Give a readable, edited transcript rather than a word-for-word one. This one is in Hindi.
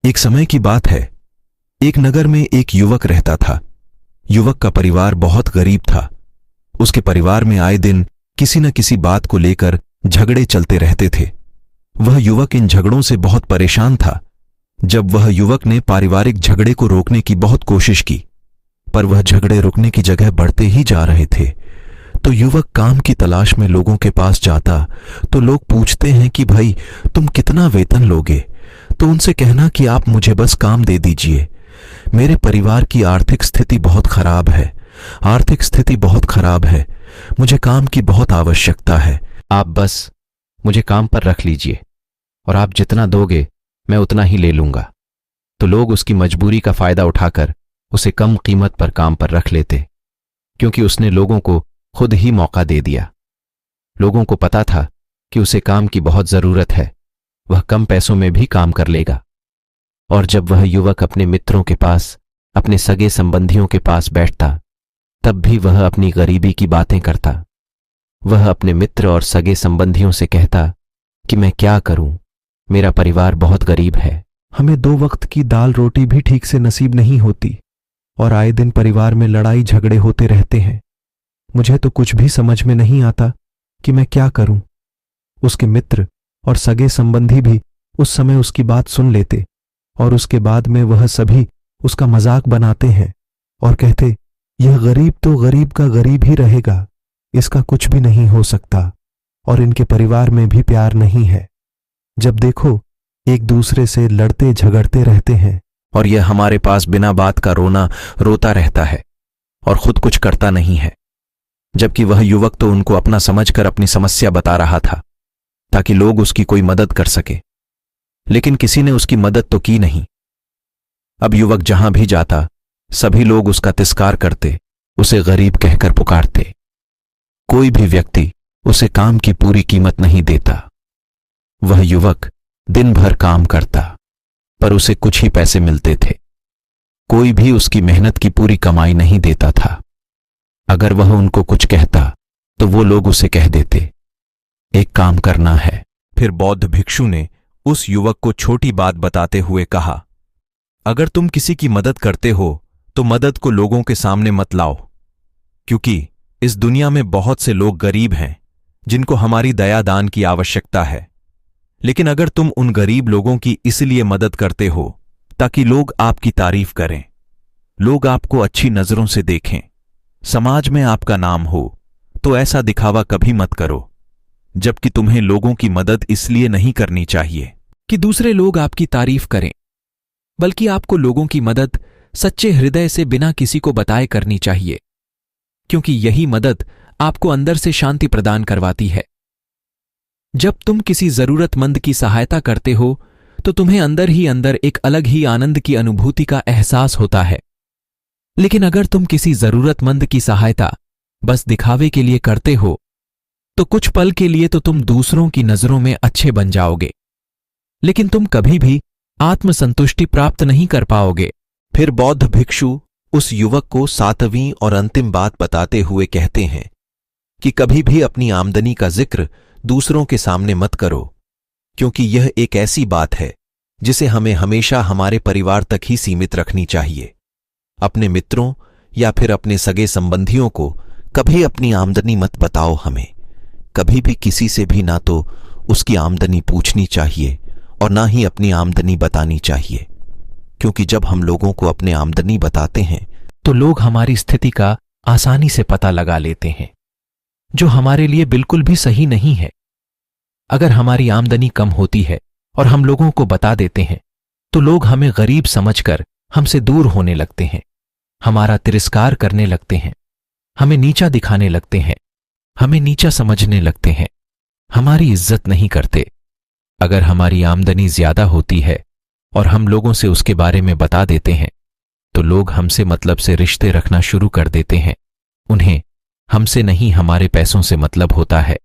एक समय की बात है। एक नगर में एक युवक रहता था। युवक का परिवार बहुत गरीब था। उसके परिवार में आए दिन किसी न किसी बात को लेकर झगड़े चलते रहते थे। वह युवक इन झगड़ों से बहुत परेशान था। जब वह युवक ने पारिवारिक झगड़े को रोकने की बहुत कोशिश की, पर वह झगड़े रुकने की जगह बढ़ते ही जा रहे थे। तो युवक काम की तलाश में लोगों के पास जाता तो लोग पूछते हैं कि भाई तुम कितना वेतन लोगे? तो उनसे कहना कि आप मुझे बस काम दे दीजिए, मेरे परिवार की आर्थिक स्थिति बहुत खराब है, मुझे काम की बहुत आवश्यकता है, आप बस मुझे काम पर रख लीजिए और आप जितना दोगे मैं उतना ही ले लूंगा। तो लोग उसकी मजबूरी का फायदा उठाकर उसे कम कीमत पर काम पर रख लेते, क्योंकि उसने लोगों को खुद ही मौका दे दिया। लोगों को पता था कि उसे काम की बहुत जरूरत है, वह कम पैसों में भी काम कर लेगा। और जब वह युवक अपने मित्रों के पास, अपने सगे संबंधियों के पास बैठता, तब भी वह अपनी गरीबी की बातें करता। वह अपने मित्र और सगे संबंधियों से कहता कि मैं क्या करूं, मेरा परिवार बहुत गरीब है, हमें 2 वक्त की दाल रोटी भी ठीक से नसीब नहीं होती और आए दिन परिवार में लड़ाई झगड़े होते रहते हैं। मुझे तो कुछ भी समझ में नहीं आता कि मैं क्या करूं। उसके मित्र और सगे संबंधी भी उस समय उसकी बात सुन लेते और उसके बाद में वह सभी उसका मजाक बनाते हैं और कहते, यह गरीब तो गरीब का गरीब ही रहेगा, इसका कुछ भी नहीं हो सकता और इनके परिवार में भी प्यार नहीं है। जब देखो एक दूसरे से लड़ते झगड़ते रहते हैं और यह हमारे पास बिना बात का रोता रहता है और खुद कुछ करता नहीं है। जबकि वह युवक तो उनको अपना समझकर अपनी समस्या बता रहा था ताकि लोग उसकी कोई मदद कर सके, लेकिन किसी ने उसकी मदद तो की नहीं। अब युवक जहां भी जाता सभी लोग उसका तिरस्कार करते, उसे गरीब कहकर पुकारते। कोई भी व्यक्ति उसे काम की पूरी कीमत नहीं देता। वह युवक दिन भर काम करता पर उसे कुछ ही पैसे मिलते थे। कोई भी उसकी मेहनत की पूरी कमाई नहीं देता था। अगर वह उनको कुछ कहता तो वो लोग उसे कह देते, एक काम करना है। फिर बौद्ध भिक्षु ने उस युवक को छोटी बात बताते हुए कहा, अगर तुम किसी की मदद करते हो तो मदद को लोगों के सामने मत लाओ, क्योंकि इस दुनिया में बहुत से लोग गरीब हैं जिनको हमारी दया दान की आवश्यकता है। लेकिन अगर तुम उन गरीब लोगों की इसलिए मदद करते हो ताकि लोग आपकी तारीफ करें, लोग आपको अच्छी नजरों से देखें, समाज में आपका नाम हो, तो ऐसा दिखावा कभी मत करो। जबकि तुम्हें लोगों की मदद इसलिए नहीं करनी चाहिए कि दूसरे लोग आपकी तारीफ करें, बल्कि आपको लोगों की मदद सच्चे हृदय से बिना किसी को बताए करनी चाहिए, क्योंकि यही मदद आपको अंदर से शांति प्रदान करवाती है। जब तुम किसी जरूरतमंद की सहायता करते हो तो तुम्हें अंदर ही अंदर एक अलग ही आनंद की अनुभूति का एहसास होता है। लेकिन अगर तुम किसी जरूरतमंद की सहायता बस दिखावे के लिए करते हो तो कुछ पल के लिए तो तुम दूसरों की नजरों में अच्छे बन जाओगे, लेकिन तुम कभी भी आत्मसंतुष्टि प्राप्त नहीं कर पाओगे। फिर बौद्ध भिक्षु उस युवक को 7वीं और अंतिम बात बताते हुए कहते हैं कि कभी भी अपनी आमदनी का जिक्र दूसरों के सामने मत करो, क्योंकि यह एक ऐसी बात है जिसे हमें हमेशा हमारे परिवार तक ही सीमित रखनी चाहिए। अपने मित्रों या फिर अपने सगे संबंधियों को कभी अपनी आमदनी मत बताओ। हमें कभी भी किसी से भी ना तो उसकी आमदनी पूछनी चाहिए और ना ही अपनी आमदनी बतानी चाहिए, क्योंकि जब हम लोगों को अपनी आमदनी बताते हैं तो लोग हमारी स्थिति का आसानी से पता लगा लेते हैं, जो हमारे लिए बिल्कुल भी सही नहीं है। अगर हमारी आमदनी कम होती है और हम लोगों को बता देते हैं तो लोग हमें गरीब समझकर हमसे दूर होने लगते हैं, हमारा तिरस्कार करने लगते हैं, हमें नीचा दिखाने लगते हैं, हमें नीचा समझने लगते हैं, हमारी इज्जत नहीं करते। अगर हमारी आमदनी ज्यादा होती है और हम लोगों से उसके बारे में बता देते हैं तो लोग हमसे मतलब से रिश्ते रखना शुरू कर देते हैं। उन्हें हमसे नहीं हमारे पैसों से मतलब होता है।